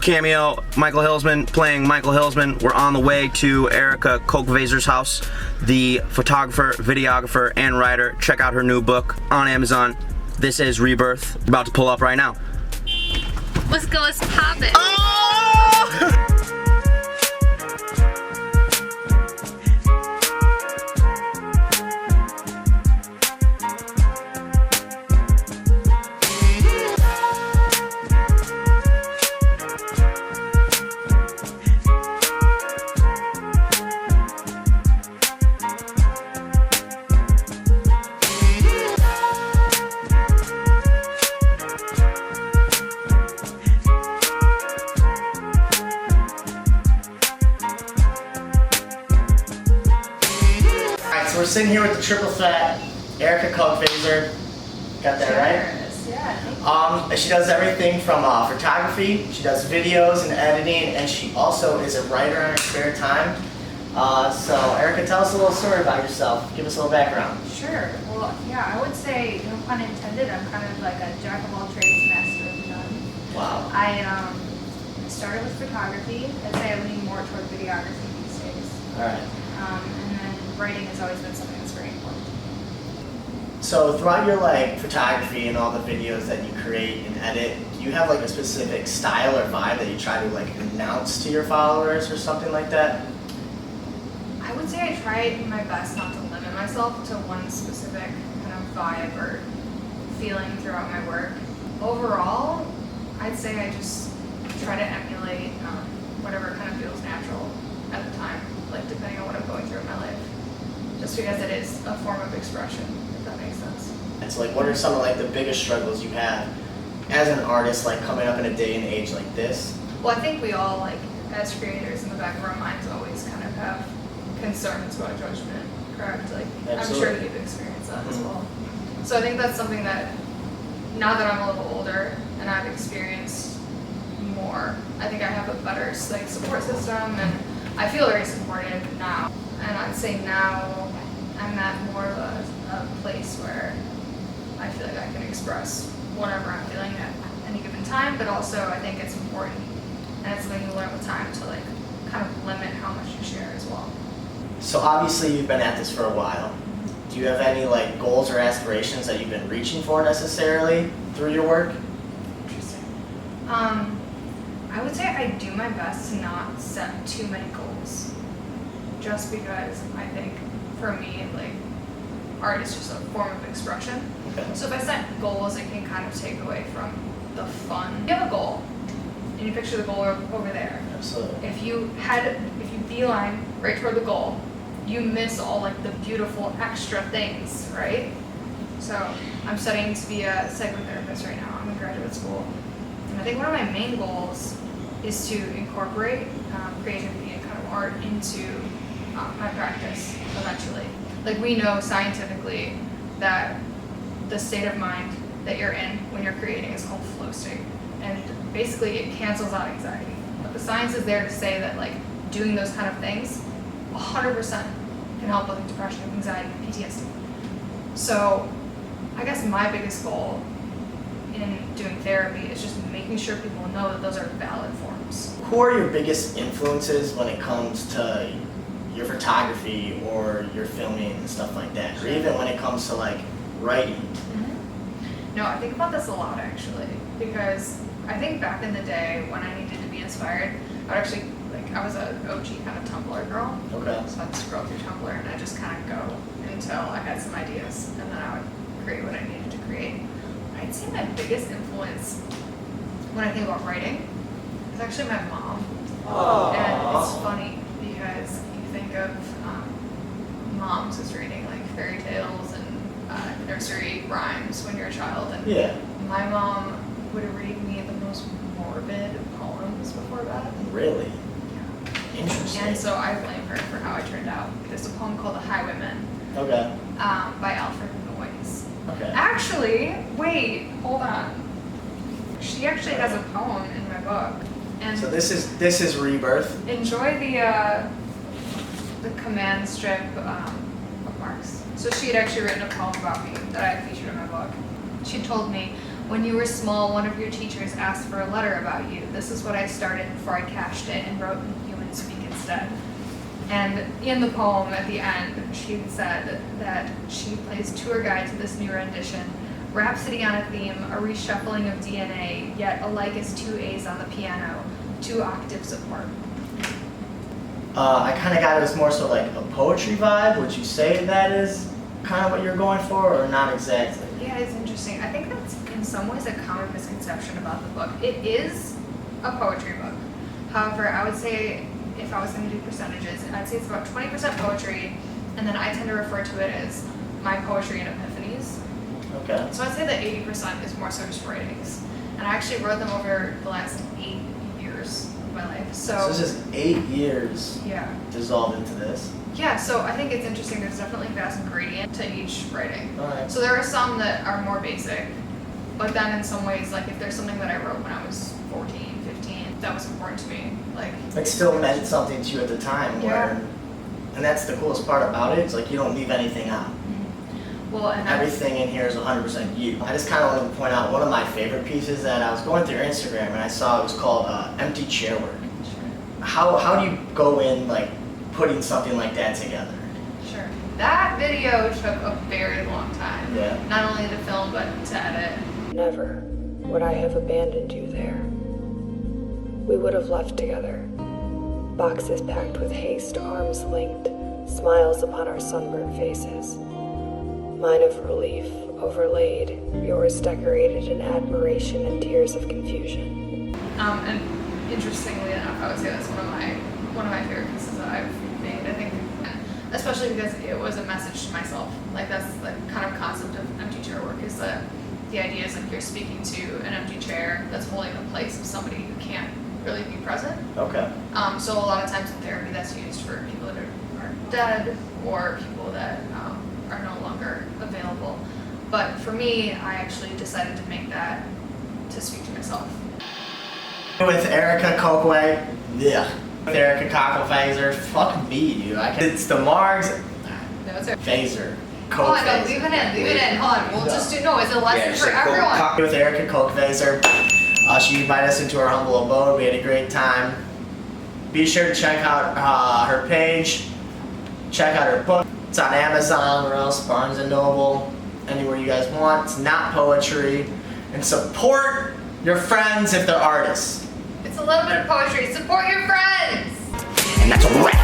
cameo, Michael Hillsman playing Michael Hillsman. We're on the way to Erika Kochweser's house, the photographer, videographer, and writer. Check out her new book on Amazon. This is Rebirth. About to pull up right now. Let's go, let's pop it. Oh! So we're sitting here with the triple threat, Erika Kochweser. Got that right? Yeah. She does everything from photography, she does videos and editing, and she also is a writer in her spare time. So Erika, tell us a little story about yourself. Give us a little background. Sure. Well, yeah, I would say, no pun intended, I'm kind of like a jack of all trades, master of none. Wow. I started with photography. I'd say I lean more toward videography these days. Alright. And then writing has always been something that's very important. So throughout your photography and all the videos that you create and edit, do you have a specific style or vibe that you try to announce to your followers or something like that? I would say I try my best not to limit myself to one specific kind of vibe or feeling throughout my work. Overall, I'd say I just try to emulate whatever kind of feels natural at the time, depending on what I'm going through in my life. Just because it is a form of expression, if that makes sense. It's what are some of the biggest struggles you have as an artist, coming up in a day and age like this? Well, I think we all, as creators, in the back of our minds always kind of have concerns about judgment, correct? I'm sure you've experienced that as well. So I think that's something that, now that I'm a little older and I've experienced more, I think I have a better support system, and I feel very supported now. And I'd say now I'm at more of a place where I feel like I can express whatever I'm feeling at any given time, but also I think it's important, and it's something you learn with time to kind of limit how much you share as well. So obviously you've been at this for a while. Do you have any goals or aspirations that you've been reaching for necessarily through your work? Interesting. I would say I do my best to not set too many goals, just because I think for me, art is just a form of expression. Okay. So if I set goals, it can kind of take away from the fun. You have a goal, and you picture the goal over there. Absolutely. If you beeline right toward the goal, you miss all the beautiful extra things, right? So I'm studying to be a psychotherapist right now. I'm in graduate school. And I think one of my main goals is to incorporate creativity and kind of art into my practice eventually. We know scientifically that the state of mind that you're in when you're creating is called flow state. And basically it cancels out anxiety. But the science is there to say that doing those kind of things 100% can help with depression, anxiety, PTSD. So I guess my biggest goal in doing therapy is just making sure people know that those are valid forms. Who are your biggest influences when it comes to your photography or your filming and stuff like that? Or even when it comes to writing? No, I think about this a lot actually, because I think back in the day when I needed to be inspired, I would actually, I was an OG kind of Tumblr girl. Okay. So I'd scroll through Tumblr and I'd just kind of go until I had some ideas, and then I would create what I needed to create. I'd say my biggest influence when I think about writing is actually my mom. Oh. And it's funny because you think of moms as reading fairy tales and nursery rhymes when you're a child, and Yeah. my mom would read me the most morbid poems before bed. Really? Yeah. Interesting. And so I blame her for how I turned out. There's a poem called The Highwaymen Okay. by Alfred Noyes. Okay. Actually, wait, hold on. She actually has a poem in my book. And So this is Rebirth. enjoy the command strip bookmarks. So she had actually written a poem about me that I had featured in my book. She told me, When you were small, one of your teachers asked for a letter about you. This is what I started before I cached it and wrote in human speak instead. And in the poem at the end, she said that she plays tour guide to this new rendition. Rhapsody on a theme, a reshuffling of DNA, yet alike as two A's on the piano, 2 octaves apart. I kind of got it as more so like a poetry vibe. Would you say that is kind of what you're going for, or not exactly? Yeah, it's interesting. I think that's in some ways a common misconception about the book. It is a poetry book. However, I would say if I was going to do percentages, I'd say it's about 20% poetry, and then I tend to refer to it as my poetry and epiphanies. Okay. So I'd say that 80% is more so just writings. And I actually wrote them over the last 8 years of my life. So this is 8 years yeah. dissolved into this. Yeah, so I think it's interesting. There's definitely a vast gradient to each writing. Alright. So there are some that are more basic, but then in some ways, like if there's something that I wrote when I was 14, 15, that was important to me. It still meant something to you at the time. Yeah. And that's the coolest part about it. It's like you don't leave anything out. Well, and Everything in here is 100% you. I just kind of wanted to point out one of my favorite pieces that I was going through your Instagram and I saw it was called Empty Chair Work. Sure. How do you go in like putting something like that together? Sure. That video took a very long time. Yeah. Not only to film, but to edit. Never would I have abandoned you there. We would have left together. Boxes packed with haste, arms linked, smiles upon our sunburned faces. Mine of relief, overlaid, yours decorated in admiration and tears of confusion. And interestingly enough, I would say that's one of my favorite pieces that I've made. I think, especially because it was a message to myself. Like that's the kind of concept of empty chair work, is that the idea is like you're speaking to an empty chair that's holding the place of somebody who can't really be present. Okay. So a lot of times in therapy, that's used for people that are dead or people that are no longer available. But for me, I actually decided to make that to speak to myself. With Erika Kochweser, yeah. With Erika Kochweser, fuck me, dude. It's the Margs. No, it's okay. Phaser. Oh, no, leave it in. Hold on. We'll just do, no, it's a lesson just for like everyone. With Erika Kochweser. She invited us into her humble abode. We had a great time. Be sure to check out her page. Check out her book. It's on Amazon or else Barnes & Noble. Anywhere you guys want. It's not poetry. And support your friends if they're artists. It's a little bit of poetry. Support your friends. And that's a wrap.